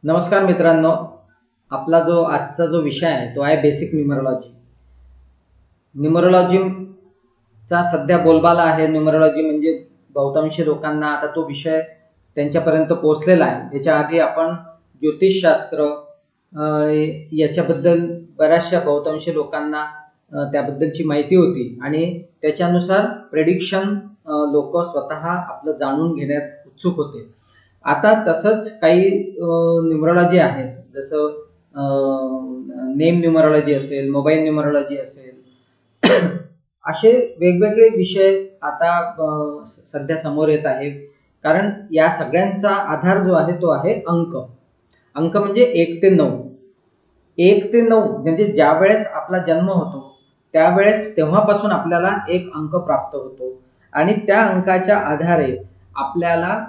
नमस्कार मित्रांनो, आपला जो आजचा जो विषय आहे तो आहे बेसिक न्यूमरोलॉजी. न्यूमरोलॉजीचा सध्या बोलबाला आहे. न्यूमरोलॉजी म्हणजे बहुतांशी लोकांना आता तो विषय त्यांच्यापर्यंत पोहोचलेला आहे. याच्या आधी आपण ज्योतिषशास्त्र याच्याबद्दल बऱ्याचशा बहुतांशी लोकांना त्याबद्दलची माहिती होती आणि त्याच्यानुसार प्रेडिक्शन लोक स्वतः आपलं जाणून घेण्यात उत्सुक होते. आता तसंच काही न्यूमरोलॉजी आहेत, जसं नेम न्यूमरोलॉजी असेल, मोबाईल न्यूमरोलॉजी असेल, असे वेगवेगळे विषय आता सध्या समोर येत आहेत. कारण या सगळ्यांचा आधार जो आहे तो आहे अंक. अंक म्हणजे 1 ते 9. 1 ते 9 म्हणजे ज्या वेळेस आपला जन्म होतो त्यावेळेस तेव्हापासून आपल्याला एक अंक प्राप्त होतो आणि त्या अंकाच्या आधारे आपल्याला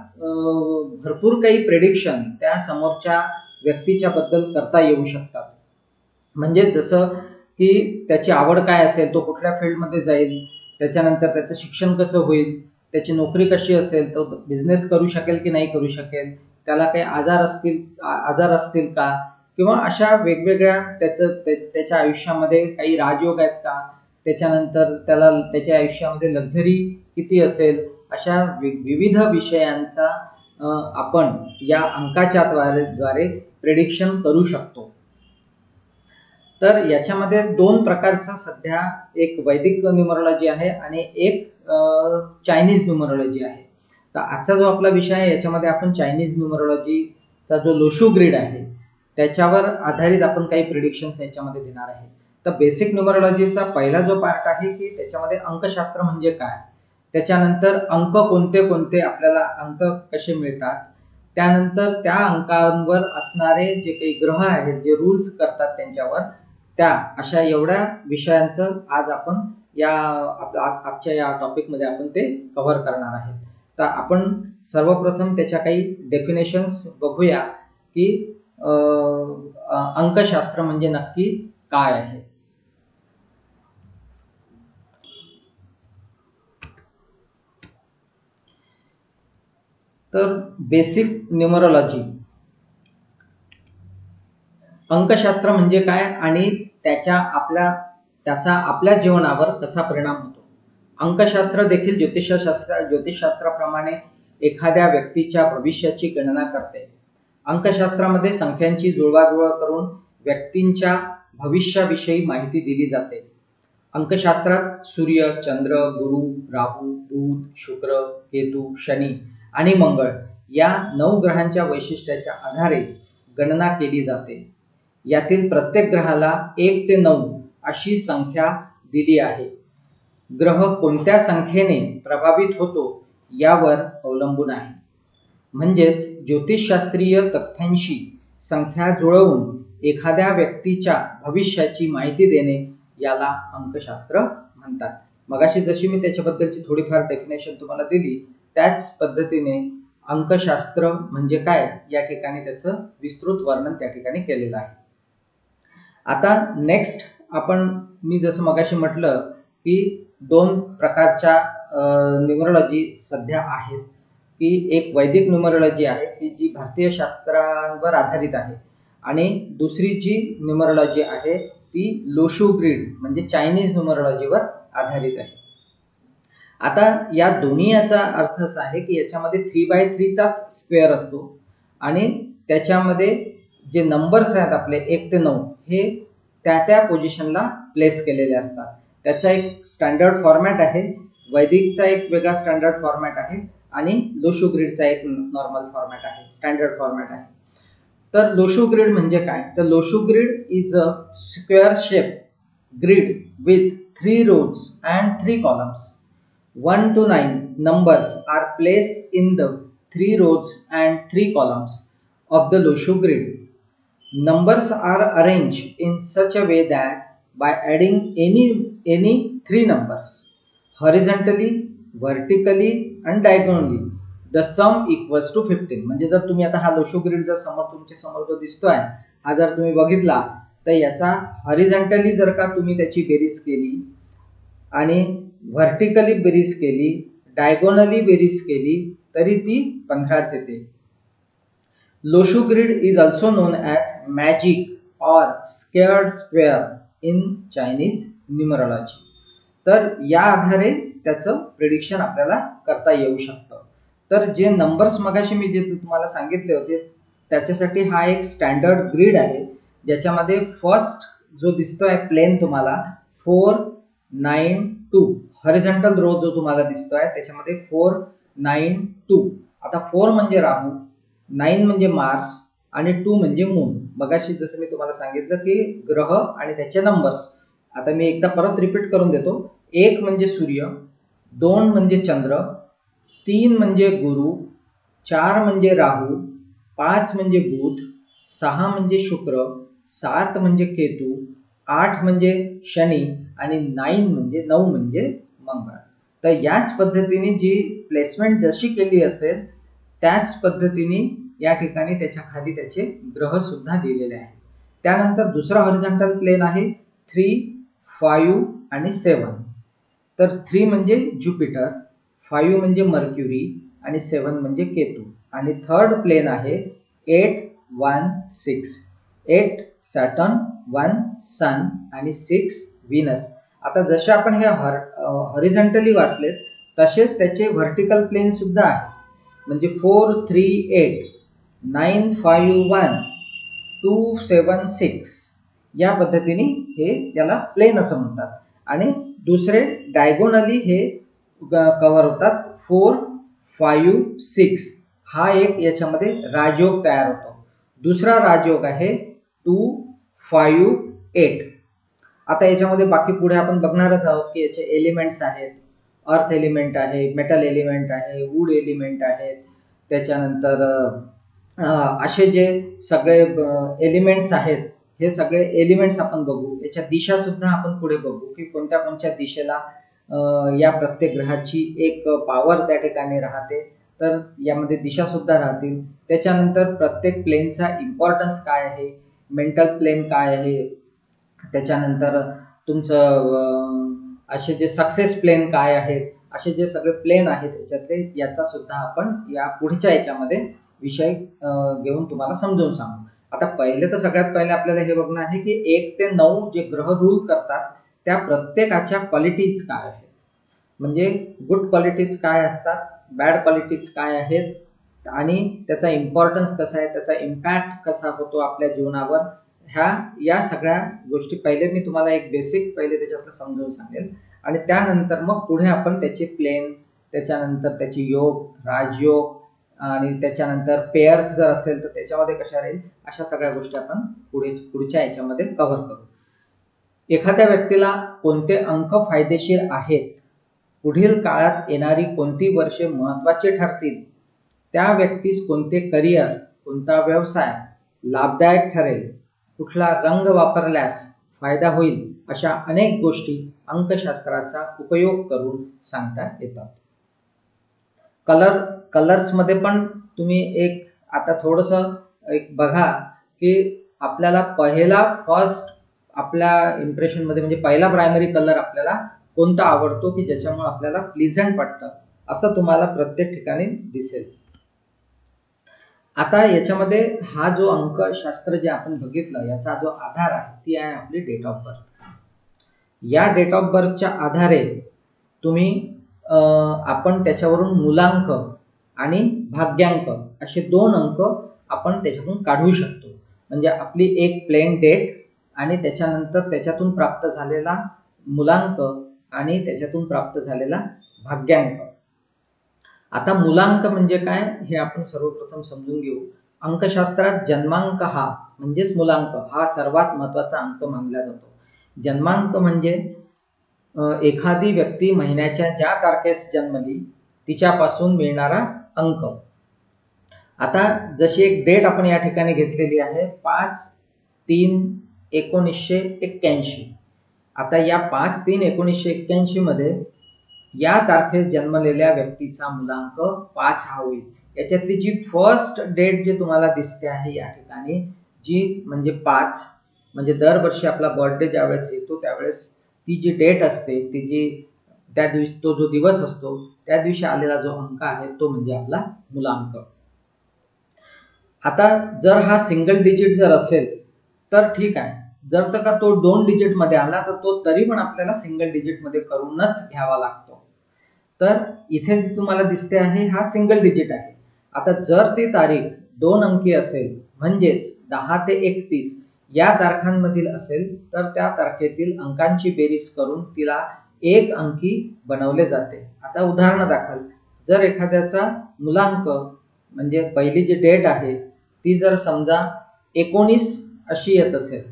भरपूर काही प्रेडिक्शन त्या समोरच्या व्यक्तीच्या बद्दल करता येऊ शकतात. म्हणजे जसं की त्याची आवड काय असेल, तो कुठल्या फील्डमध्ये जाईल, त्याच्यानंतर त्याचं शिक्षण कसं होईल, त्याची नोकरी कशी असेल, तो बिझनेस करू शकेल की नाही करू शकेल, त्याला काही आजार असतील का, किंवा अशा वेगवेगळ्या त्याच्या आयुष्यामध्ये काही राजयोग आहेत का, त्याच्यानंतर त्याला त्याच्या आयुष्यामध्ये लक्झरी किती असेल, अशा विविध विषयांचा आपण या अंकाच्या द्वारे प्रेडिक्शन करू शकतो. तर याच्यामध्ये 2 प्रकारचं सध्या, एक वैदिक न्यूमरोलॉजी आहे आणि एक चायनीज न्यूमरोलॉजी आहे. तर आजचा जो आपला विषय आहे याच्यामध्ये आपण चायनीज न्यूमरोलॉजीचा जो लोशू ग्रिड आहे त्याच्यावर आधारित आपण काही प्रिडिक्शन्स याच्यामध्ये देणार आहे. तर बेसिक न्यूमरोलॉजीचा पहिला जो पार्ट आहे की त्याच्यामध्ये अंकशास्त्र म्हणजे काय, त्याच्यानंतर अंक कोणते कोणते, आपल्याला अंक कसे मिळतात, त्यानंतर त्या अंकांवर असणारे जे काही ग्रह आहेत जे रूल्स करतात त्यांच्यावर, त्या अशा एवढ्या विषयांचं आज आपण आजच्या या टॉपिकमध्ये आपण ते कव्हर करणार आहे. तर आपण सर्वप्रथम त्याच्या काही डेफिनेशन्स बघूया की अंकशास्त्र म्हणजे नक्की काय आहे. तर बेसिक न्यूमरोलॉजी, अंकशास्त्र म्हणजे काय आणि त्याचा आपल्या जीवनावर कसा परिणाम होतो. अंकशास्त्र देखील ज्योतिषशास्त्राप्रमाणे एखाद्या व्यक्तीच्या भविष्याची गणना करते. अंकशास्त्रामध्ये संख्यांची जुळवाजुळव करून व्यक्तींच्या भविष्याविषयी माहिती दिली जाते. अंकशास्त्रात सूर्य, चंद्र, गुरु, राहू, बुध, शुक्र, केतू, शनी आणि मंगळ या 9 ग्रहांच्या वैशिष्ट्याच्या आधारे गणना केली जाते. यातील प्रत्येक ग्रहाला 1 ते 9 अशी संख्या दिली आहे. ग्रह कोणत्या संख्येने प्रभावित होतो यावर अवलंबून आहे. म्हणजेच ज्योतिषशास्त्रीय तथ्यांशी संख्या जुळवून एखाद्या व्यक्तीच्या भविष्याची माहिती देणे याला अंकशास्त्र म्हणतात. मगाशी जशी मी त्याच्याबद्दलची थोडीफार डेफिनेशन तुम्हाला दिली त्याच पद्धतीने अंकशास्त्र म्हणजे काय या ठिकाणी त्याचं विस्तृत वर्णन त्या ठिकाणी केलेलं आहे. आता नेक्स्ट मी जसं मगाशी म्हटलं की 2 प्रकारच्या न्यूमरोलॉजी सध्या आहेत, की एक वैदिक न्यूमरोलॉजी आहे की जी भारतीय शास्त्रांवर आधारित आहे आणि दुसरी जी न्यूमरोलॉजी आहे ती लोशू ग्रिड म्हणजे चायनीज न्यूमरोलॉजीवर आधारित आहे. आता या दोन्ही याचा अर्थ असा आहे की याच्यामध्ये 3x3 चाच स्क्वेअर असतो आणि त्याच्यामध्ये जे नंबर्स आहेत आपले 1 ते 9 हे त्या पोझिशनला प्लेस केलेले असतात. त्याचा एक स्टँडर्ड फॉर्मॅट आहे. वैदिकचा एक वेगळा स्टँडर्ड फॉर्मॅट आहे आणि लोशू ग्रिडचा एक नॉर्मल फॉर्मॅट आहे, स्टँडर्ड फॉर्मॅट आहे. तर लोशू ग्रिड म्हणजे काय, तर Lo Shu grid is a square shape grid with 3 rows and 3 columns. 1 to 9 numbers are placed in the 3 rows and 3 columns of the Loshu grid. Numbers are arranged in such a way that by adding any 3 numbers horizontally, vertically and diagonally the sum equals to 15. म्हणजे जर तुम्ही आता हा लोशू grid जर तुमच्या समोर जो दिसतोय हा जर तुम्ही बघितला तर याचा हॉरिझॉन्टली जर का तुम्ही त्याची बेरीज केली आणि व्हर्टिकली बेरीज केली, डायगोनली बेरीज केली तरी ती 15च येते. Lo Shu grid is also known as magic or sacred square in Chinese numerology. तर या आधारे त्याचं प्रिडिक्शन आपल्याला करता येऊ शकतं. तर जे नंबर्स मगाशी मी जे तुम्हाला सांगितले होते त्याच्यासाठी हा एक स्टँडर्ड ग्रिड आहे, ज्याच्यामध्ये फर्स्ट जो दिसतोय प्लेन तुम्हाला 492 हॉरिझॉन्टल रो जो तुम्हाला दिसतोय त्याच्यामध्ये 492. आता 4 म्हणजे राहू, 9 म्हणजे मार्स आणि 2 म्हणजे मून. मगाशी जसं मी तुम्हाला सांगितलं की ग्रह आणि त्याचे नंबर्स. आता मी एकदा परत रिपीट करून देतो. 1 म्हणजे सूर्य, 2 म्हणजे चंद्र, 3 म्हणजे गुरु, 4 म्हणजे राहू, 5 म्हणजे बुध, 6 म्हणजे शुक्र, 7 म्हणजे केतू, 8 म्हणजे शनी आणि 9 म्हणजे मंगळ. तर याच पद्धतीने जी प्लेसमेंट जशी केली असेल त्याच पद्धतीने या ठिकाणी त्याच्या खाली त्याचे ग्रह सुद्धा दिलेले आहेत. त्यानंतर दुसरा हॉरिझॉन्टल प्लेन आहे 3, 5 आणि 7. तर 3 म्हणजे ज्युपिटर, 5 म्हणजे मर्क्युरी आणि 7 म्हणजे केतू. आणि थर्ड प्लेन आहे 8, 1, 6. 8 सॅटर्न, 1 सन आणि 6 व्हीनस. आता जसे आपण हे हॉरिझॉन्टली वाचलेत तसेच त्याचे व्हर्टिकल प्लेन सुद्धा आहे. म्हणजे 4, 3, 8, 9, 5, 1, 2, 7, 6 या पद्धतीने हे त्याला प्लेन असं म्हणतात. आणि दुसरे डायगोनली हे कव्हर होतात 4, 5, 6. हा एक याच्यामध्ये राजयोग तयार होतो. दुसरा राजयोग आहे 2, 5, 8. आता याच्यामध्ये बाकी पुढे आपण बघणारच आहोत की याचे एलिमेंट्स आहेत. अर्थ एलिमेंट आहे, मेटल एलिमेंट आहे, वूड एलिमेंट आहेत. त्याच्यानंतर असे जे सगळे एलिमेंट्स आहेत हे सगळे एलिमेंट्स आपण बघू. याच्या दिशा सुद्धा आपण पुढे बघू की कोणत्या कोणत्या दिशेला या प्रत्येक ग्रहाची एक पॉवर त्या ठिकाणी राहते. तर यामध्ये दिशा सुद्धा राहतील. त्याच्यानंतर प्रत्येक प्लेनचा इम्पॉर्टन्स काय आहे, मेंटल प्लेन काय आहे, त्याच्यानंतर तुमचं असे जे सक्सेस प्लेन काय आहेत, असे जे सगळे प्लेन आहेत त्याच्यातले याचा सुद्धा आपण या पुढच्या याच्यामध्ये विषय घेऊन तुम्हाला समजून सांगू. आता पहिले तर सगळ्यात पहिले आपल्याला हे बघणं आहे की 1 ते 9 जे ग्रह रूल करतात त्या प्रत्येकाच्या क्वालिटीज काय आहेत. म्हणजे गुड क्वालिटीज काय असतात, बॅड क्वालिटीज काय आहेत आणि त्याचा इम्पॉर्टन्स कसा आहे, त्याचा इम्पॅक्ट कसा होतो आपल्या जीवनावर. या सगळ्या गोष्टी पहिले मी तुम्हाला एक बेसिक पहिले त्याच्यातलं समजावून सांगेल आणि त्यानंतर मग पुढे आपण त्याचे प्लेन, त्याच्यानंतर त्याचे योग, राजयोग आणि त्याच्यानंतर पेअर्स जर असेल तर त्याच्यामध्ये कशा राहील, अशा सगळ्या गोष्टी आपण पुढच्या याच्यामध्ये कव्हर करू. एखाद्या व्यक्तीला कोणते अंक फायदेशीर आहेत, पुढील काळात येणारी कोणती वर्षे महत्त्वाची ठरतील, त्या व्यक्तीस कोणते करिअर, कोणता व्यवसाय लाभदायक ठरेल, कुठला रंग वापरल्यास फायदा होईल, अशा अनेक गोष्टी अंकशास्त्राचा उपयोग करून सांगता येतात. कलर्समध्ये पण तुम्ही एक आता थोडंसं एक बघा की आपल्याला फर्स्ट आपल्या इम्प्रेशनमध्ये म्हणजे पहिला प्रायमरी कलर आपल्याला कोणता आवडतो की ज्याच्यामुळे आपल्याला प्लीझंट वाटतं असं तुम्हाला प्रत्येक ठिकाणी दिसेल. आता याच्यामध्ये हा जो अंकशास्त्र जे आपण बघितलं याचा जो आधार आहे ती आहे आपली डेट ऑफ बर्थ. या डेट ऑफ बर्थच्या आधारे तुम्ही आपण त्याच्यावरून मूलांक आणि भाग्यांक असे 2 अंक आपण त्याच्यातून काढू शकतो. म्हणजे आपली एक प्लेन डेट आणि त्याच्यानंतर त्याच्यातून प्राप्त झालेला मूलांक आणि त्याच्यातून प्राप्त झालेला भाग्यांक. आता मूलांक म्हणजे काय हे आपण सर्वप्रथम समजून घेऊ. अंकशास्त्रात जन्मांक हा म्हणजेच मूलांक हा सर्वात महत्त्वाचा अंक मानला जातो. जन्मांक म्हणजे एखादी व्यक्ती महिन्याच्या ज्या तारखेस जन्मली तिच्यापासून मिळणारा अंक. आता जशी एक डेट आपण या ठिकाणी घेतलेली आहे 5/3/1981. आता या 5/3/1981 मध्ये या तारखेस जन्मलेल्या व्यक्तीचा मूलांक 5 हा होईल. याच्यातली जी फर्स्ट डेट जी तुम्हाला दिसते आहे या ठिकाणी जी म्हणजे 5 म्हणजे दरवर्षी आपला बर्थडे ज्यावेळेस येतो त्यावेळेस ती जी डेट असते ती जी त्या दिवशी तो जो दिवस असतो त्या दिवशी आलेला जो अंक आहे तो म्हणजे आपला मूलांक. आता जर हा सिंगल डिजिट जर असेल तर ठीक आहे, जर तर का तो 2 डिजिट मध्ये आला तर तो तरी पण आपल्याला सिंगल डिजिट मध्ये करूनच घ्यावा लागतो. तर इथे जी तुम्हाला दिसते आहे हा सिंगल डिजिट आहे. आता जर ती तारीख 2 अंकी असेल म्हणजेच 10 ते 31 या तारखांमधील असेल तर त्या तारखेतील अंकांची बेरीज करून तिला एक अंकी बनवले जाते. आता उदाहरणादाखल जर एखाद्याचा मुलांक म्हणजे पहिली जी डेट आहे ती जर समजा 19 अशी येत असेल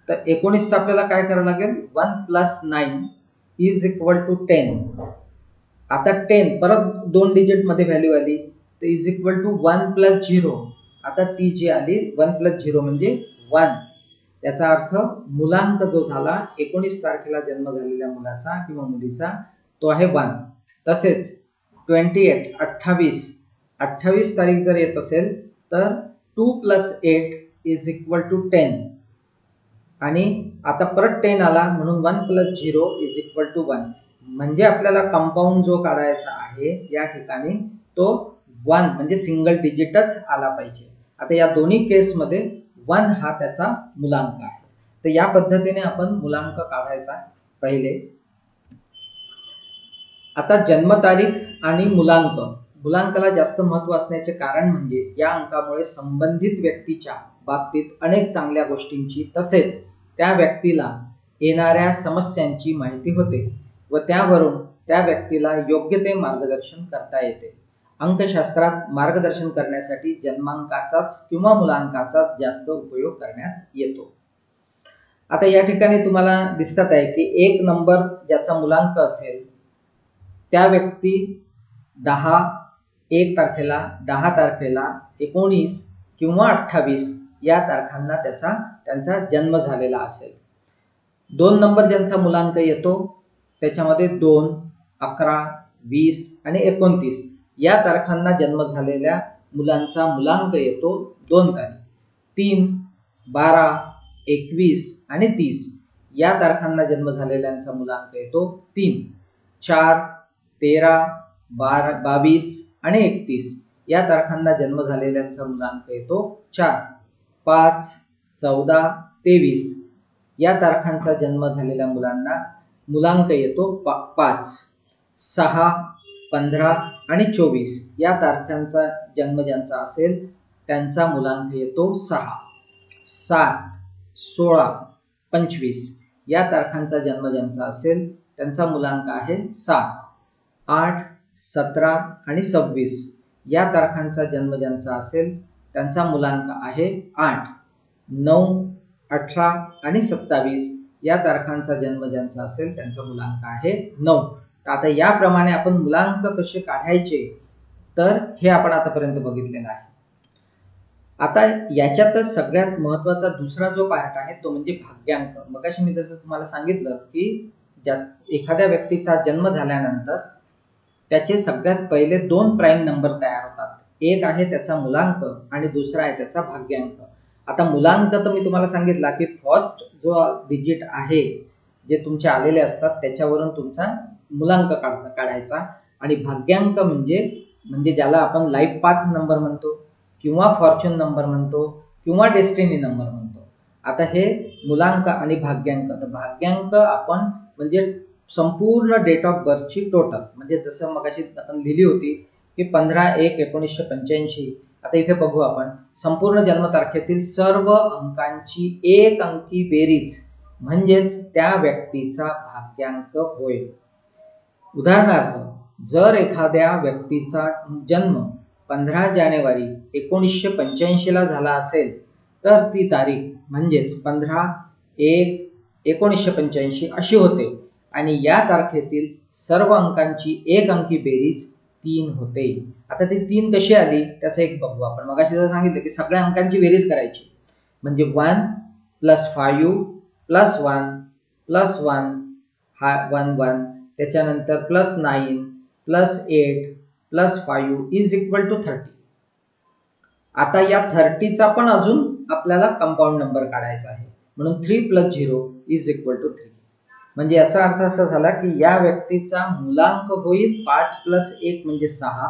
तर 19 आपल्याला काय करावं लागेल, 1 + 9 = 10. आता 10 परत 2 डिजिट मध्ये व्हॅल्यू आली तर = 1 + 0. आता ती जी आली 1 + 0 म्हणजे 1. याचा अर्थ मुलांक जो झाला 19 तारखेला जन्म झालेल्या मुलाचा किंवा मुलीचा तो आहे 1. तसेच 28 तारीख जर येत असेल तर 2 + 8 = 10. आणि आता परत 10 आला म्हणून 1 + 0 = 1. म्हणजे आपल्याला कंपाऊंड जो काढायचा आहे या ठिकाणी तो 1 म्हणजे सिंगल डिजिटच आला पाहिजे. आता या दोन्ही केसमध्ये 1 हा त्याचा मुलांक आहे. तर या पद्धतीने आपण मुलांक काढायचा पहिले. आता जन्मतारीख आणि मुलांकाला जास्त महत्त्व असण्याचे कारण म्हणजे या अंकामुळे संबंधित व्यक्तीच्या बाबतीत अनेक चांगल्या गोष्टींची तसेच त्या व्यक्तीला येणाऱ्या समस्यांची माहिती होते व त्यावरून त्या व्यक्तीला योग्य ते मार्गदर्शन करता येते. अंकशास्त्रात मार्गदर्शन करण्यासाठी जन्मांकाचाच किंवा मुलांकाचाच जास्त उपयोग करण्यात येतो. आता या ठिकाणी तुम्हाला दिसत आहे की 1 नंबर ज्याचा मुलांक असेल त्या व्यक्ती 1 तारखेला, 10 तारखेला, 19 किंवा 28 या तारखांना त्यांचा जन्म झालेला असेल. 2 नंबर ज्यांचा मुलांक येतो त्याच्यामध्ये 2, 11, 20 आणि 29 या तारखांना जन्म झालेल्या मुलांचा मुलांक येतो 2 तारीख. 3, 12, 21 आणि 30 या तारखांना जन्म झालेल्यांचा मुलांक येतो 3. 4, 13, 22 आणि 31 या तारखांना जन्म झालेल्यांचा मुलांक येतो 4. 5, 14, 23 या तारखांचा जन्म झालेल्या मुलांना मुलांक येतो 5. 6, 15 आणि 24 या तारखांचा जन्म ज्यांचा असेल त्यांचा मुलांक येतो 6. 7, 16, 25 या तारखांचा जन्म ज्यांचा असेल त्यांचा मुलांक आहे 7. 8, 17 आणि 26 या तारखांचा जन्म ज्यांचा असेल त्यांचा मुलांक आहे 8. 9, 18 आणि 27 या तारखांचा जन्म ज्यांचा असेल त्यांचा मुलांक आहे 9. तर आता याप्रमाणे आपण मुलांक कसे काढायचे तर हे आपण आतापर्यंत बघितलेलं आहे. आता याच्यातच सगळ्यात महत्त्वाचा दुसरा जो पार्ट आहे तो म्हणजे भाग्यांक. मगाशी मी जसं तुम्हाला सांगितलं की एखाद्या व्यक्तीचा जन्म झाल्यानंतर त्याचे सगळ्यात पहिले 2 प्राईम नंबर तयार होतात. एक आहे त्याचा मुलांक आणि दुसरा आहे त्याचा भाग्यांक. आता मुलांक तर मी तुम्हाला सांगितला की फर्स्ट जो डिजिट आहे जे तुमचे आलेले असतात त्याच्यावरून तुमचा मुलांक काढायचा. आणि भाग्यांक म्हणजे ज्याला आपण लाईफ पाथ नंबर म्हणतो किंवा फॉर्च्यून नंबर म्हणतो किंवा डेस्टिनी नंबर म्हणतो. आता हे मुलांक आणि भाग्यांक. तर भाग्यांक आपण म्हणजे संपूर्ण डेट ऑफ बर्थची टोटल म्हणजे जसं मगाशी आपण लिहिली होती की 15/1/1985. आता इथे बघू आपण संपूर्ण जन्मतारखेतील सर्व अंकांची एक अंकी बेरीज म्हणजेच त्या व्यक्तीचा भाग्यांक होय. उदाहरणार्थ जर एखाद्या व्यक्तीचा जन्म 15 जानेवारी 1985 ला झाला असेल तर ती तारीख म्हणजेच 15/1/1985 अशी होते आणि या तारखेतील सर्व अंकांची एक अंकी बेरीज 3 होते. आता ती 3 कशी आली त्याचं एक बघू आपण. मगाशी जर सांगितलं की सगळ्या अंकांची बेरीज करायची म्हणजे 1 + 5 + 1 + 1 हा 1 1 त्याच्यानंतर +9 +8 +5 = 30. आता या 30चा पण अजून आपल्याला कंपाऊंड नंबर काढायचा आहे म्हणून 3 + 0 = 3. म्हणजे याचा अर्थ असा झाला की या व्यक्तीचा मुलांक होईल 5 + 1 म्हणजे 6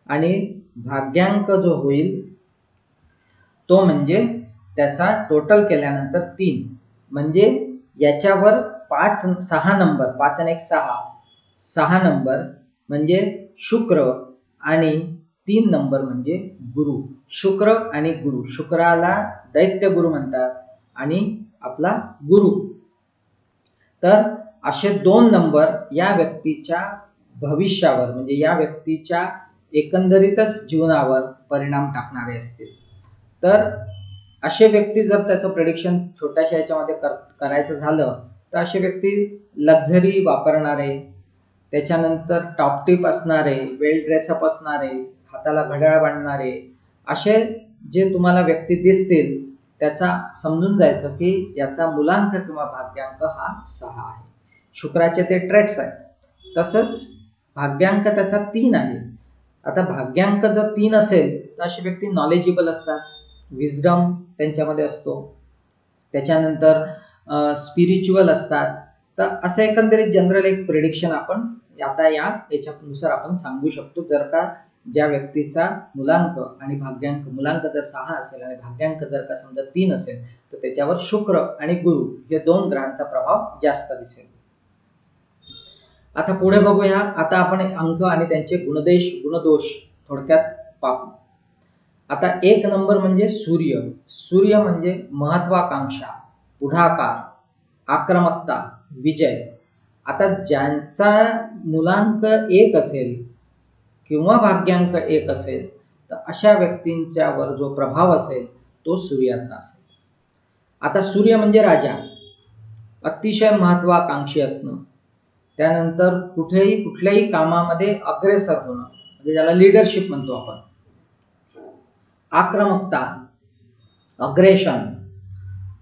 आणि भाग्यांक जो होईल तो म्हणजे त्याचा टोटल केल्यानंतर 3, म्हणजे याच्यावर 6 नंबर, 5 आणि 1 6 नंबर म्हणजे शुक्र आणि 3 नंबर म्हणजे गुरु. शुक्र आणि गुरु, शुक्राला दैत्य गुरु म्हणतात आणि आपला गुरु. तर असे 2 नंबर या व्यक्तीच्या भविष्यावर म्हणजे या व्यक्तीच्या एकंदरीतच जीवनावर परिणाम टाकणारे असतील. तर असे व्यक्ती जर त्याचं प्रेडिक्शन छोट्याशा याच्यामध्ये करायचं झालं तर असे व्यक्ती लक्झरी वापरणारे, त्याच्यानंतर टॉप टिप असणारे, वेल ड्रेसअप असणारे, हाताला घड्याळ बांधणारे, असे जे तुम्हाला व्यक्ती दिसतील त्याचा समजून जायचं की याचा मुलांक किंवा भाग्यांक हा 6 आहे. शुक्राचे ते ट्रेट्स आहेत. तसंच भाग्यांक त्याचा 3 आहे. आता भाग्यांक जर 3 असेल तर अशी व्यक्ती नॉलेजेबल असतात, विजडम त्यांच्यामध्ये असतो, त्याच्यानंतर स्पिरिच्युअल असतात. तर असं एकंदरीत जनरल एक प्रेडिक्शन आपण आता याच्यानुसार आपण सांगू शकतो. जर का ज्या व्यक्तीचा मुलांक आणि भाग्यांक, मुलांक जर 6 असेल आणि भाग्यांक जर का समजा 3 असेल तर त्याच्यावर शुक्र आणि गुरु हे 2 ग्रहांचा प्रभाव जास्त दिसेल. आता पुढे बघूया. आता आपण अंक आणि त्यांचे गुणदोष थोडक्यात पाहू. आता 1 नंबर म्हणजे सूर्य. सूर्य म्हणजे महत्वाकांक्षा, पुढाकार, आक्रमकता, विजय. आता ज्यांचा मुलांक 1 असेल किंवा भाग्यांक 1 असेल तर अशा व्यक्तींच्यावर जो प्रभाव असेल तो सूर्याचा असेल. आता सूर्य म्हणजे राजा, अतिशय महत्वाकांक्षी असणं, त्यानंतर कुठल्याही कामामध्ये अग्रेसर होणं म्हणजे ज्याला लीडरशिप म्हणतो आपण, आक्रमकता, अग्रेशन,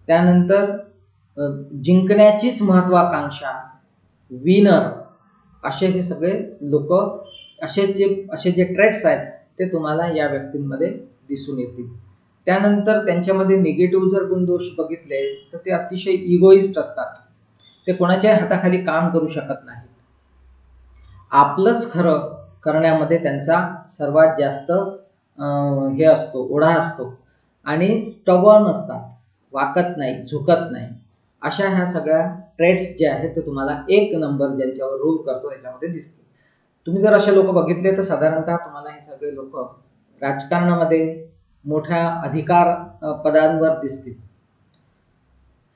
त्यानंतर जिंकण्याचीच महत्वाकांक्षा, विनर, असे हे सगळे लोक, असे जे ट्रेट्स आहेत ते तुम्हाला या व्यक्तींमध्ये दिसून येतील. त्यानंतर त्यांच्यामध्ये निगेटिव्ह जर गुणदोष बघितले तर ते अतिशय इगोइस्ट असतात. ते कोणाच्याही हाताखाली काम करू शकत नाहीत. आपलंच खरं करण्यामध्ये त्यांचा सर्वात जास्त हे असतो, ओढा असतो आणि स्टबर्न असतात, वाकत नाही, झुकत नाही. अशा ह्या सगळ्या ट्रेट्स जे आहेत ते तुम्हाला 1 नंबर ज्यांच्यावर रूल करतो त्याच्यामध्ये दिसते. तुम्ही जर असे लोक बघितले तर साधारणतः तुम्हाला हे सगळे लोक राजकारणामध्ये मोठ्या अधिकार पदांवर दिसतील.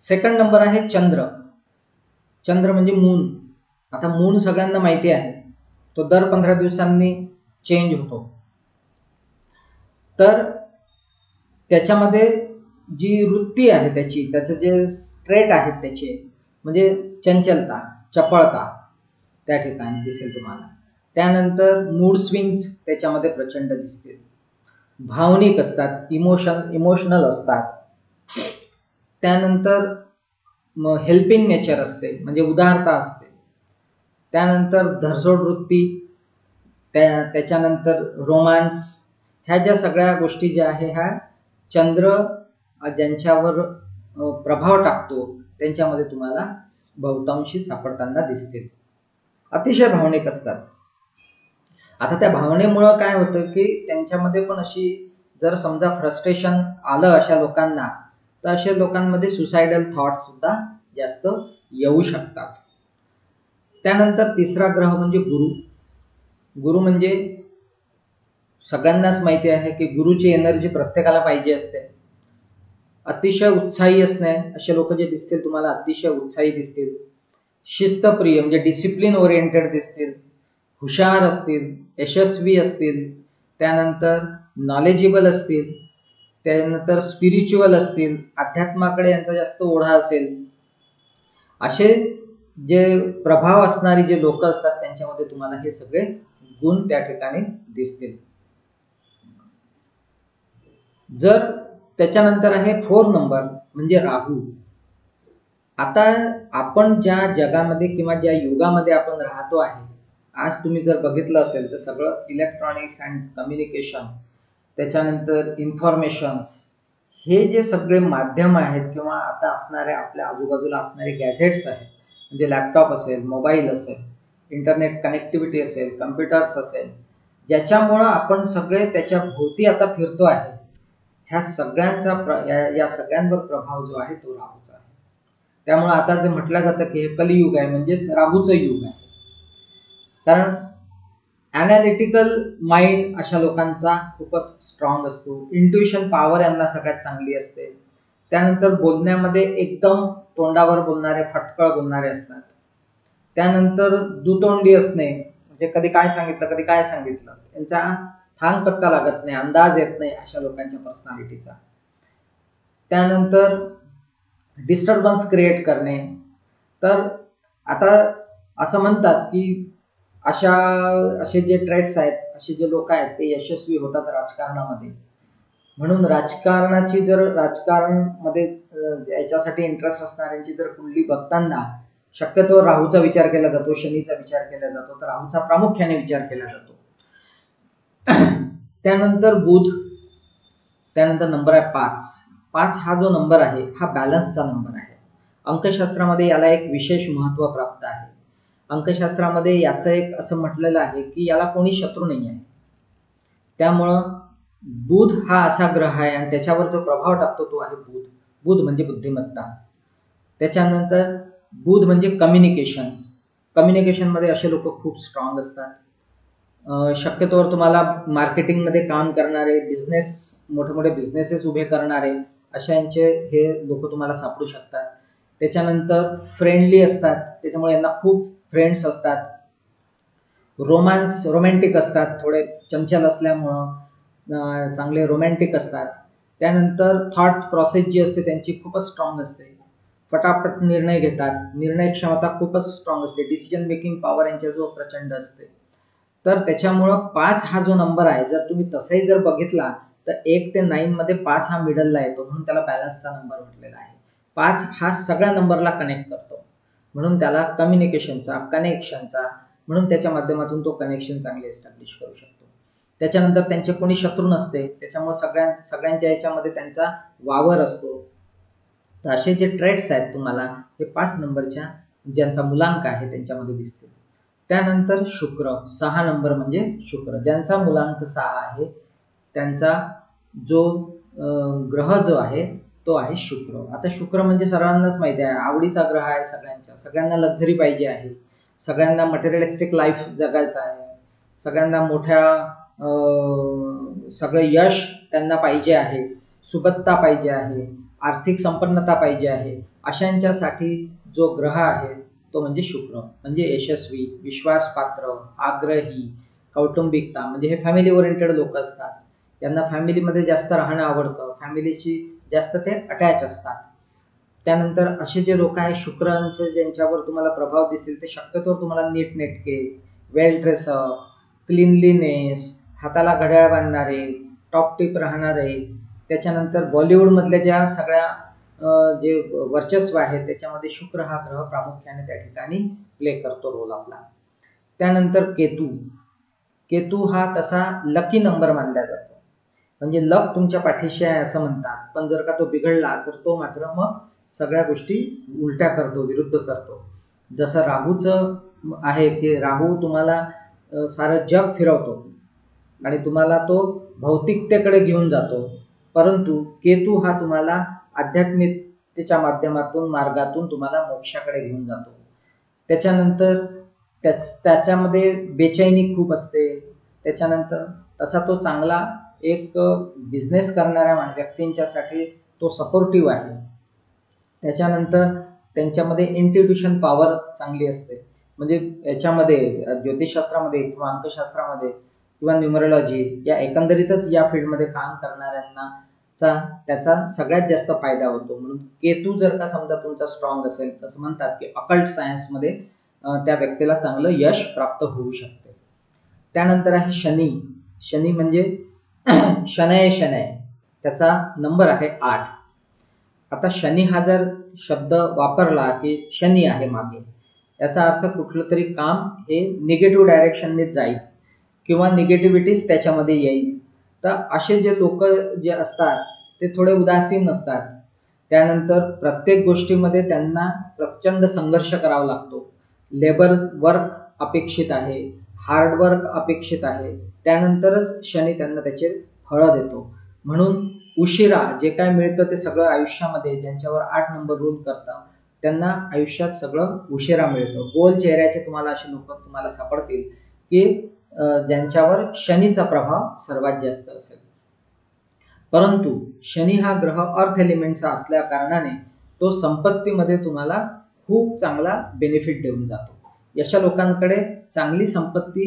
2nd नंबर आहे चंद्र. चंद्र म्हणजे मून. आता मून सगळ्यांना माहिती आहे, तो दर 15 दिवसांनी चेंज होतो. तर त्याच्यामध्ये जी वृत्ती आहे त्याचं जे ट्रेट आहेत त्याचे म्हणजे चंचलता, चपळता त्या ठिकाणी दिसेल तुम्हाला. त्यानंतर मूड स्विंग्स त्याच्यामध्ये प्रचंड दिसतील. भावनिक असतात, इमोशनल असतात. त्यानंतर हेल्पिंग नेचर असते म्हणजे उदारता असते. त्यानंतर धरसोड वृत्ती, त्याच्यानंतर रोमांस, ह्या ज्या सगळ्या गोष्टी ज्या आहे ह्या चंद्र ज्यांच्यावर प्रभाव टाकतो त्यांच्यामध्ये तुम्हाला बहुतांशी सापडताना दिसतील. अतिशय भावनिक असतात. आता त्या भावनेमुळं काय होतं की त्यांच्यामध्ये पण अशी जर समजा फ्रस्ट्रेशन आलं अशा लोकांना तर अशा लोकांमध्ये सुसायडल थॉट्स सुद्धा जास्त येऊ शकतात. त्यानंतर 3रा ग्रह म्हणजे गुरु. गुरु म्हणजे सगळ्यांनाच माहिती आहे की गुरुची एनर्जी प्रत्येकाला पाहिजे असते. अतिशय उत्साही असणे, असे लोक जे दिसतील तुम्हाला अतिशय उत्साही दिसतील. शिस्तप्रिय म्हणजे डिसिप्लिन ओरिएंटेड दिसतील, हुशार असतील, यशस्वी असतील, त्यानंतर नॉलेजेबल असतील, त्यानंतर स्पिरिच्युअल असतील, अध्यात्माकडे यांचा जास्त ओढा असेल. असे जे प्रभाव असणारी जे लोक असतात त्यांच्यामध्ये तुम्हाला हे सगळे गुण त्या ठिकाणी दिसतील. जर त्याच्यानंतर आहे 4 नंबर म्हणजे राहू. आता आपण ज्या जगामध्ये किंवा ज्या युगामध्ये आपण राहतो आहे, आज तुम्ही जर बघितलं असेल तर सगळं इलेक्ट्रॉनिक्स अँड कम्युनिकेशन, त्याच्यानंतर इन्फॉर्मेशन्स, हे जे सगळे माध्यम आहेत किंवा आता असणारे आपल्या आजूबाजूला असणारे गॅझेट्स आहेत म्हणजे लॅपटॉप असेल, मोबाईल असेल, इंटरनेट कनेक्टिव्हिटी असेल, कम्प्युटर्स असेल, ज्याच्यामुळं आपण सगळे त्याच्या भोवती आता फिरतो आहे. ह्या सगळ्यांचा या सगळ्यांवर प्रभाव जो आहे तो राहूचा आहे. त्यामुळे आता जे म्हटलं जातं की हे कलियुग आहे, म्हणजेच राहूचं युग आहे. कारण अनालिटिकल माइंड अशा लोकांचा खूपच स्ट्रॉंग असतो. इंट्युशन पॉवर यांना सगळ्यात चांगली असते. त्यानंतर बोलण्यामध्ये एकदम तोंडावर बोलणारे, फटकळ बोलणारे असतात. त्यानंतर दुतोंडी असणे, म्हणजे कधी काय सांगितलं कधी काय सांगितलं, त्यांचा थांग पत्ता लागत नाही, अंदाज येत नाही अशा लोकांच्या पर्सनॅलिटीचा. त्यानंतर डिस्टर्बन्स क्रिएट करणे. तर आता असं म्हणतात की असे जे ट्रेड्स आहेत, असे जे लोक आहेत ते यशस्वी होतात राजकारणामध्ये. म्हणून राजकारणामध्ये याच्यासाठी इंटरेस्ट असणाऱ्यांची जर कुंडली बघताना शक्यतो राहूचा विचार केला जातो, शनीचा विचार केला जातो, तर राहूचा प्रामुख्याने विचार केला जातो. त्यानंतर बुध, त्यानंतर नंबर आहे 5. 5 हा जो नंबर आहे हा बॅलन्सचा नंबर आहे. अंकशास्त्रामध्ये याला एक विशेष महत्त्व प्राप्त आहे. अंकशास्त्रामध्ये याचं एक असं म्हटलेलं आहे की याला कोणी शत्रू नाही आहे. त्यामुळं बुध हा असा ग्रह आहे आणि त्याच्यावर जो प्रभाव टाकतो तो आहे बुध. बुध म्हणजे बुद्धिमत्ता. त्याच्यानंतर बुध म्हणजे कम्युनिकेशन. कम्युनिकेशनमध्ये असे लोक खूप स्ट्रॉंग असतात. शक्यतोवर तुम्हाला मार्केटिंगमध्ये काम करणारे, मोठे मोठे बिझनेसेस उभे करणारे अशांचे हे लोक तुम्हाला सापडू शकतात. त्याच्यानंतर फ्रेंडली असतात, त्याच्यामुळे यांना खूप फ्रेंड्स असतात. रोमॅन्टिक असतात, थोडे चंचल असल्यामुळं चांगले रोमॅन्टिक असतात. त्यानंतर थॉट प्रोसेस जी असते त्यांची खूपच स्ट्रॉंग असते. फटाफट निर्णय घेतात, निर्णय क्षमता खूपच स्ट्रॉंग असते. डिसिजन मेकिंग पॉवर यांच्या जो प्रचंड असते. तर त्याच्यामुळं 5 हा जो नंबर आहे, जर तुम्ही तसंही जर बघितला तर 1 ते 9 मध्ये 5 हा मिडलला येतो, म्हणून त्याला बॅलन्सचा नंबर म्हटलेला आहे. 5 हा सगळ्या नंबरला कनेक्ट करतो, म्हणून त्याला कम्युनिकेशनचा, कनेक्शनचा, म्हणून त्याच्या माध्यमातून तो कनेक्शन चांगले एस्टॅब्लिश करू शकतो. त्याच्यानंतर त्यांचे कोणी शत्रू नसते, त्याच्यामुळे सगळ्यांच्या याच्यामध्ये त्यांचा वावर असतो. तर असे जे ट्रेड्स आहेत तुम्हाला हे 5 नंबरच्या ज्यांचा मुलांक आहे त्यांच्यामध्ये दिसते. त्यानंतर शुक्र, 6 नंबर म्हणजे शुक्र, ज्यांचा मुलांक 6 आहे त्यांचा जो ग्रह जो आहे तो आहे शुक्र. आता शुक्र म्हणजे सर्वांनाच माहिती आहे, आवडीचा ग्रह आहे सगळ्यांच्या. सगळ्यांना लक्झरी पाहिजे आहे, सगळ्यांना मटेरियलिस्टिक लाईफ जगायचं आहे, सगळ्यांना सगळं यश त्यांना पाहिजे आहे, सुबत्ता पाहिजे आहे, आर्थिक संपन्नता पाहिजे आहे. अशांच्यासाठी जो ग्रह आहे तो म्हणजे शुक्र. म्हणजे यशस्वी, विश्वासपात्र, आग्रही, कौटुंबिकता, म्हणजे हे फॅमिली ओरिएंटेड लोक असतात. यांना फॅमिलीमध्ये जास्त राहणं आवडतं, फॅमिलीची जास्त ते अटॅच असतात. त्यानंतर असे जे लोक आहेत शुक्रांचे ज्यांच्यावर तुम्हाला प्रभाव दिसेल ते शक्यतोवर तुम्हाला नीटनेटके, वेल ड्रेसअप, क्लीनलीनेस, हाताला घड्याळ बांधणारे, टॉप टिप राहणारे. त्याच्यानंतर बॉलिवूडमधल्या ज्या सगळ्या जे वर्चस्व आहे त्याच्यामध्ये शुक्र हा ग्रह प्रामुख्याने त्या ठिकाणी प्ले करतो रोल आपला. त्यानंतर केतू हा तसा लकी नंबर मानला जातो, म्हणजे लक तुमच्या पाठीशी आहे असं म्हणतात. पण जर का तो बिघडला तर तो मात्र मग सगळ्या गोष्टी उलट्या करतो, विरुद्ध करतो. जसं राहूचं आहे की राहू तुम्हाला सारं जग फिरवतो आणि तुम्हाला तो भौतिकतेकडे घेऊन जातो, परंतु केतू हा तुम्हाला आध्यात्मिकतेच्या मार्गातून तुम्हाला मोक्षाकडे घेऊन जातो. त्याच्यानंतर त्याच्यामध्ये बेचैनी खूप असते. त्याच्यानंतर तसा तो चांगला एक बिझनेस करणाऱ्या व्यक्तींच्यासाठी तो सपोर्टिव्ह आहे. त्याच्यानंतर त्यांच्यामध्ये इंट्युइशन पॉवर चांगली असते. म्हणजे याच्यामध्ये ज्योतिषशास्त्रामध्ये किंवा अंकशास्त्रामध्ये किंवा न्यूमरोलॉजी या एकंदरीतच या फील्डमध्ये काम करणाऱ्यांना त्याचा सगळ्यात जास्त फायदा होतो. म्हणून केतू जर का समजा तुमचा स्ट्रॉंग असेल तर म्हणतात की अकल्ट सायन्समध्ये त्या व्यक्तीला चांगलं यश प्राप्त होऊ शकते. त्यानंतर आहे शनी. शनी म्हणजे शनय, त्याचा नंबर आहे 8. आता शनी हा जर शब्द वापरला की शनी आहे मागे, याचा अर्थ कुठलं तरी काम हे निगेटिव्ह डायरेक्शनने जाईल किंवा निगेटिव्हिटीज त्याच्यामध्ये येईल. तर असे जे लोक जे असतात ते थोडे उदासीन असतात. त्यानंतर प्रत्येक गोष्टीमध्ये त्यांना प्रचंड संघर्ष करावा लागतो. लेबर वर्क अपेक्षित आहे, हार्डवर्क अपेक्षित आहे, त्यानंतरच शनी त्यांना त्याचे फळं देतो. म्हणून उशिरा जे काय मिळतं ते सगळं आयुष्यामध्ये ज्यांच्यावर 8 नंबर रूल करतं त्यांना आयुष्यात सगळं उशिरा मिळतं. गोल चेहऱ्याचे तुम्हाला असे लोक तुम्हाला सापडतील की ज्यांच्यावर शनीचा प्रभाव सर्वात जास्त असेल. परंतु शनी हा ग्रह अर्थ एलिमेंटचा असल्या कारणाने तो संपत्तीमध्ये तुम्हाला खूप चांगला बेनिफिट देऊन जातो. अशा लोकांकडे चांगली संपत्ती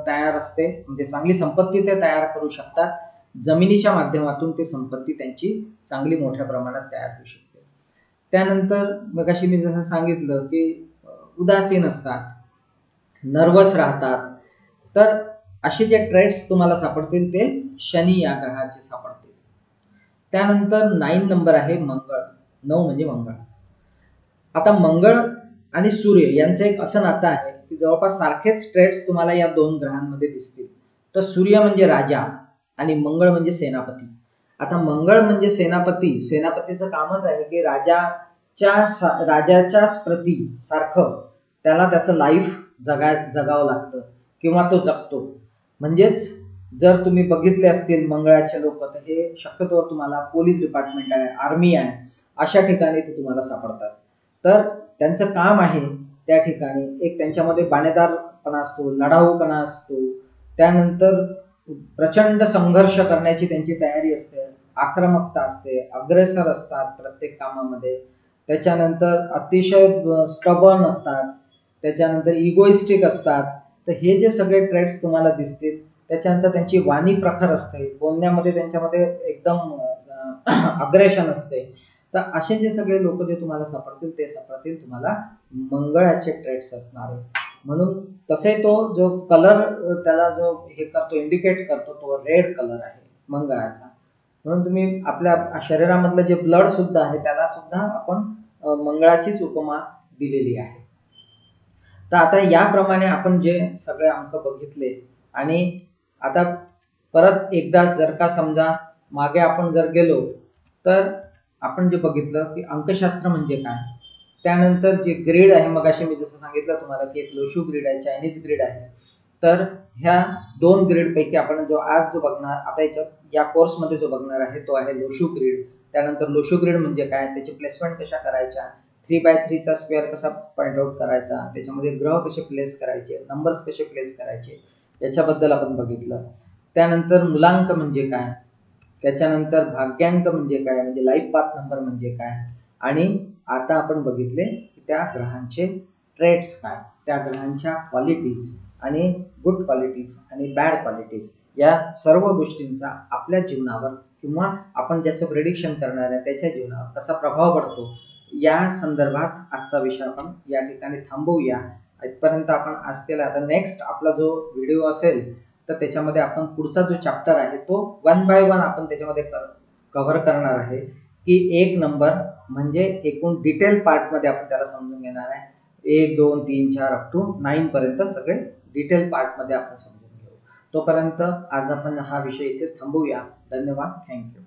तयार असते, म्हणजे चांगली संपत्ती ते तयार करू शकतात. जमिनीच्या माध्यमातून ते संपत्ती त्यांची चांगली मोठ्या प्रमाणात तयार होऊ शकते. त्यानंतर मगाशी मी जसं सांगितलं की उदासीन असतात, नर्वस राहतात, तर असे जे ट्रेट्स तुम्हाला सापडतील ते शनी या ग्रहाचे सापडतील. त्यानंतर 9 नंबर आहे मंगळ. 9 म्हणजे मंगळ. आता मंगळ आणि सूर्य यांचं एक असं नातं आहे की जवळपास सारखेच ट्रेट्स तुम्हाला या 2 ग्रहांमध्ये दिसतील. तर सूर्य म्हणजे राजा आणि मंगळ म्हणजे सेनापती. आता मंगळ म्हणजे सेनापती, सेनापतीचं कामच आहे की राजाच्याच प्रती सारखं त्याला त्याचं लाईफ जगावं लागतं किंवा तो जगतो. म्हणजेच जर तुम्ही बघितले असतील मंगळाचे लोक, तर हे शक्यतो तुम्हाला पोलीस डिपार्टमेंट आहे, आर्मी आहे, अशा ठिकाणी ते तुम्हाला सापडतात. तर त्यांचं काम आहे त्या ठिकाणी एक त्यांच्यामध्ये बाणेदारपणा असतो, लढाऊपणा असतो, त्यानंतर प्रचंड संघर्ष करण्याची त्यांची तयारी असते, आक्रमकता असते, अग्रेसर असतात प्रत्येक कामामध्ये, त्याच्यानंतर अतिशय स्टबर्न असतात, त्याच्यानंतर इगोइस्टिक असतात. तर हे जे सगळे ट्रेट्स तुम्हाला दिसतील, त्याच्यानंतर त्यांची वाणी प्रखर असते, बोलण्यामध्ये त्यांच्यामध्ये एकदम अग्रेशन असते. तर असे जे सगळे लोक जे तुम्हाला सापडतील ते सापडतील तुम्हाला मंगळाचे ट्रेट्स असणारे. म्हणून तसे तो जो कलर त्याला जो हे करतो, इंडिकेट करतो, तो रेड कलर आहे मंगळाचा. म्हणून तुम्ही आपल्या शरीरामधलं जे ब्लड सुद्धा आहे त्याला सुद्धा आपण मंगळाचीच उपमा दिलेली आहे. तर आता याप्रमाणे आपण जे सगळे अंक बघितले आणि आता परत एकदा जर का समजा मागे आपण जर गेलो तर आपण जे बघितलं की अंकशास्त्र म्हणजे काय, त्यानंतर जे ग्रीड आहे, मगाशी मी जसं सांगितलं तुम्हाला की एक लोशू ग्रीड आहे, चायनीज ग्रीड आहे. तर ह्या 2 ग्रीड पैकी आपण जो बघणार आता या कोर्समध्ये जो बघणार आहे तो आहे लोशू ग्रीड. त्यानंतर लोशू ग्रीड म्हणजे काय, त्याची प्लेसमेंट कशा करायच्या, 3x3 चा स्क्वेअर कसा पॉइंट आउट करायचा, त्याच्यामध्ये ग्रह कसे प्लेस करायचे, नंबर्स कसे प्लेस करायचे, याच्याबद्दल आपण बघितलं. त्यानंतर मूलांक म्हणजे काय, त्याच्यानंतर भाग्यांक म्हणजे काय, म्हणजे लाईफ पाथ नंबर म्हणजे काय, आणि आता आपण बघितले की त्या ग्रहांचे ट्रेट्स काय, त्या ग्रहांच्या क्वालिटीज आणि गुड क्वालिटीज आणि बॅड क्वालिटीज, या सर्व गोष्टींचा आपल्या जीवनावर किंवा आपण ज्याचं प्रेडिक्शन करणार आहे त्याच्या जीवनावर कसा प्रभाव पडतो, या संदर्भात आजचा विषय आपण या ठिकाणी थांबवूया. इथपर्यंत आपण आज केला. आता नेक्स्ट आपला जो व्हिडिओ असेल तर त्याच्यामध्ये आपण पुढचा जो चॅप्टर आहे तो 1 बाय 1 आपण त्याच्यामध्ये कव्हर करणार आहे की 1 नंबर म्हणजे एकूण डिटेल पार्टमध्ये आपण त्याला समजून घेणार आहे. 1 2 3 4 अप टू 9 पर्यंत सगळे डिटेल पार्टमध्ये आपण समजून घेऊ. तोपर्यंत आज आपण हा विषय इथेच थांबवूया. धन्यवाद. थँक्यू.